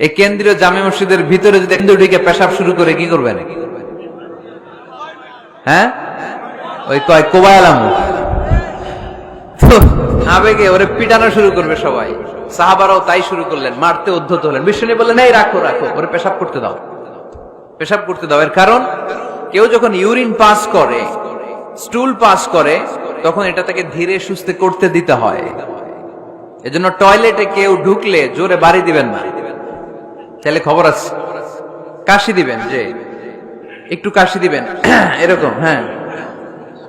এই কেন্দ্রীয় জামে মসজিদের ভিতরে যদি কেন্দ্র ঢুকে পেশাব শুরু করে কি করবেন? হ্যাঁ, ওই কয় কোবায়ালাম আবেগে ওরে পিটানো শুরু করবে সবাই। সাহাবারাও তাই শুরু করলেন, মারতে উদ্ধত হলেন। বিষ্ণু বললেন, এই রাখো রাখো, ওরে পেশাব করতে দাও, পেশাব করতে দাও। এর কারণ কেউ যখন ইউরিন পাস করে, স্টুল পাস করে, তখন এটা তাকে ধীরে সুস্থে করতে দিতে হয়। এজন্য টয়লেটে কেউ ঢুকলে জোরে বাড়ি দিবেন না, তাহলে খবর আছে। কাশি দিবেন, যে একটু কাশি দিবেন এরকম, হ্যাঁ,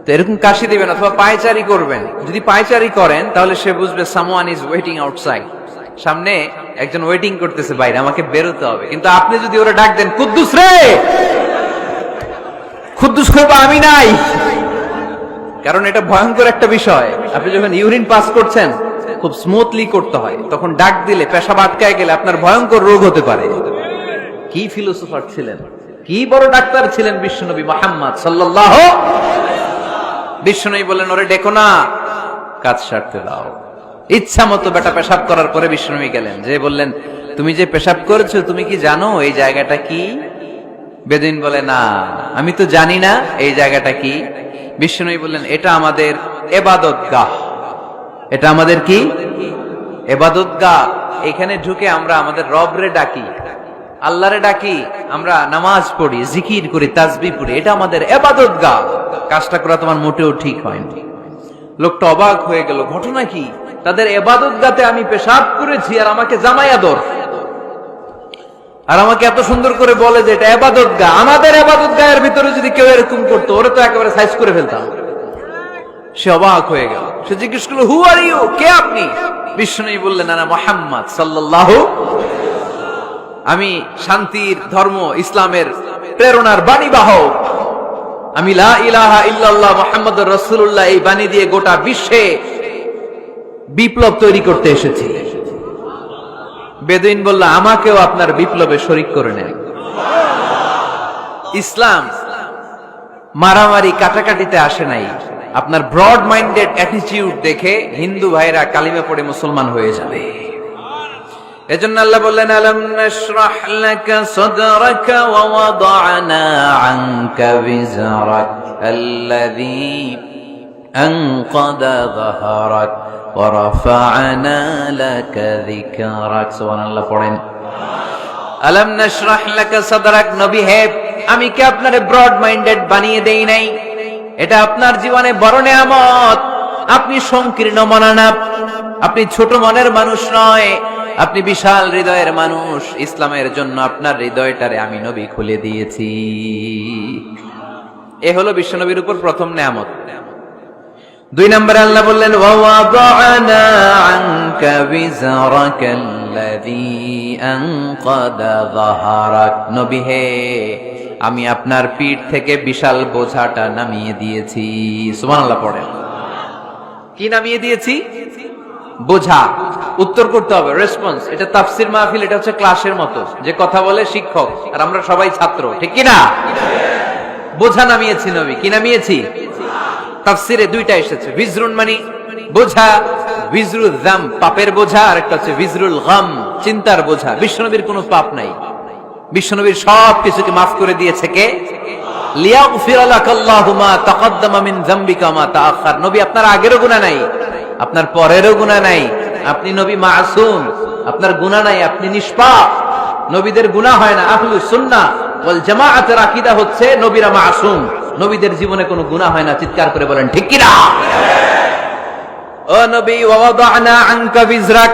তো এরকম কাশি দিবেন। অথবা পায়চারি করবেন। যদি পায়চারি করেন তাহলে সে বুঝবে সামওয়ান ইজ ওয়েটিং আউটসাইড, সামনে একজন ওয়েটিং করতেছে বাইরে, আমাকে বেরোতে হবে। কিন্তু আপনি যদি ওরা ডাক দেন, কুদ্দুস রে, কুদ্দুস কইবা আমি নাই, কারণ এটা ভয়ঙ্কর একটা বিষয়। আপনি যখন ইউরিন পাস করছেন খুব স্মুথলি করতে হয়, তখন ডাক দিলে পেশাব আটকায় গেলে আপনার ভয়ঙ্কর রোগ হতে পারে। কি ফিলোসোফার ছিলেন, কি বড় ডাক্তার ছিলেন বিশ্বনবী মুহাম্মদ সাল্লাল্লাহু। বিশ্বনবী বললেন, ওরে ডেকো না, কাজ সারতে দাও। ইচ্ছা মতো বেটা পেশাব করার পরে বিশ্বনবী গেলেন, যে বললেন, তুমি যে পেশাব করেছো তুমি কি জানো এই জায়গাটা কি? বেদুইন বলে, না আমি তো জানি না এই জায়গাটা কি। বিশ্বনবী বললেন, এটা আমাদের ইবাদতগাহ। এটা আমাদের কি? ইবাদতগাহ। এখানে ঢুকে আমরা আমাদের রবরে ডাকি, আল্লাহরে ডাকি, আমরা নামাজ পড়ি, জিকির করি, তাসবিহ পড়ি, এটা আমাদের ইবাদতগাহ। কাজটা করা তোমার মোটেও ঠিক হয়নি। লোকটা অবাক হয়ে গেল, ঘটনা কি? তাদের ইবাদতগাহতে আমি পেশাব করেছি আর আমাকে জামাই আদর, আর আমাকে এত সুন্দর করে বলে যে এটা ইবাদতগাহ। আমাদের ইবাদতগাহের ভিতরে যদি কেউ এরকম করতো, ওরে তো একেবারে সাইজ করে ফেলতাম। সে অবাক হয়ে গেল। সে জিজ্ঞেস করলো, হু আর ইউ, কে আপনি? বিশ্বনবী বললেন, না মুহাম্মদ সাল্লাল্লাহু, আমি শান্তির ধর্ম ইসলামের প্রেরণার বাণীবাহক। আমি লা ইলাহা ইল্লাল্লাহ মুহাম্মাদুর রাসূলুল্লাহ এই বাণী দিয়ে গোটা বিশ্বে বিপ্লব তৈরি করতে এসেছি। বেদুইন বলল, আমাকেও আপনার বিপ্লবে শরীক করে নেন। ইসলাম মারামারি কাটাকাটিতে আসে নাই। আপনার ব্রড মাইন্ডেড অ্যাটিটিউড দেখে হিন্দু ভাইরা কালিমা পড়ে মুসলমান হয়ে যাবে। এজন্য আল্লাহ বললেন, আলাম নাশরাহ লাকা সাদরাকা ওয়া ওয়াদা'না আনকা বিজরাক আল্লাযী আনকাদা যাহরাক ওয়া রাফা'না লাকা যিকরাক। সুবহানাল্লাহ পড়েন। আলাম নাশরাহ লাকা সাদরাক, নবী হে, আমি কি আপনারে ব্রড মাইন্ডেড বানিয়ে দেই নাই? এটা আপনার জীবনে বড় নেয়ামত। আপনি সংকীর্ণ মনা না, আপনি ছোট মনের মানুষ নয়, আপনি বিশাল হৃদয়ের মানুষ। ইসলামের জন্য আপনার হৃদয়টারে আমি নবী খুলে দিয়েছি। এ হলো বিশ্বনবীর উপর প্রথম নেয়ামত। 2 নম্বরে আল্লাহ বললেন, ওয়া ওয়াদা'না আনকা বিজরাকাল্লাযী আনকাদা যাহরাক। নবী হে, আমি আপনার পিঠ থেকে বিশাল বোঝাটা নামিয়ে দিয়েছি। সুবহানাল্লাহ পড়েন। কি নামিয়ে দিয়েছি? বোঝা। উত্তর করতে হবে, রেসপন্স। এটা তাফসীর মাহফিল, এটা হচ্ছে ক্লাসের মতো, যে কথা বলে শিক্ষক আর আমরা সবাই ছাত্র, ঠিক কি না? বোঝা নামিয়েছি নবী। কি নামিয়েছি? তাফসীরে 2টা এসেছে। বিজরুন মানে বোঝা, বিজরুল যাম পাপের বোঝা, আর একটা হচ্ছে বিজরুল গাম চিন্তার বোঝা। বিশ্বনবীর কোনো পাপ নাই, বিশ্বনবীর সব কিছুকে মাফ করে দিয়েছে কে? লিয়াগফির লাকাল্লাহু মা তাকাদ্দামা মিন যামবিকা মা তাআখার। নবী আপনার আগেরও গুনাহ নাই, আপনার পরেরও গুনাহ নাই। আপনি নবী মাসুম, আপনার গুনাহ নাই, আপনি নিষ্পাপ। নবীদের গুনাহ হয় না। আহলুস সুন্নাহ ওয়াল জামাআতের আকীদা হচ্ছে নবীরা মাসুম, নবীদের জীবনে কোনো গুনাহ হয় না। চিৎকার করে বলেন ঠিক কি না? ও নবী, ওয়া ওয়াদা'না আনকা বিজরাক,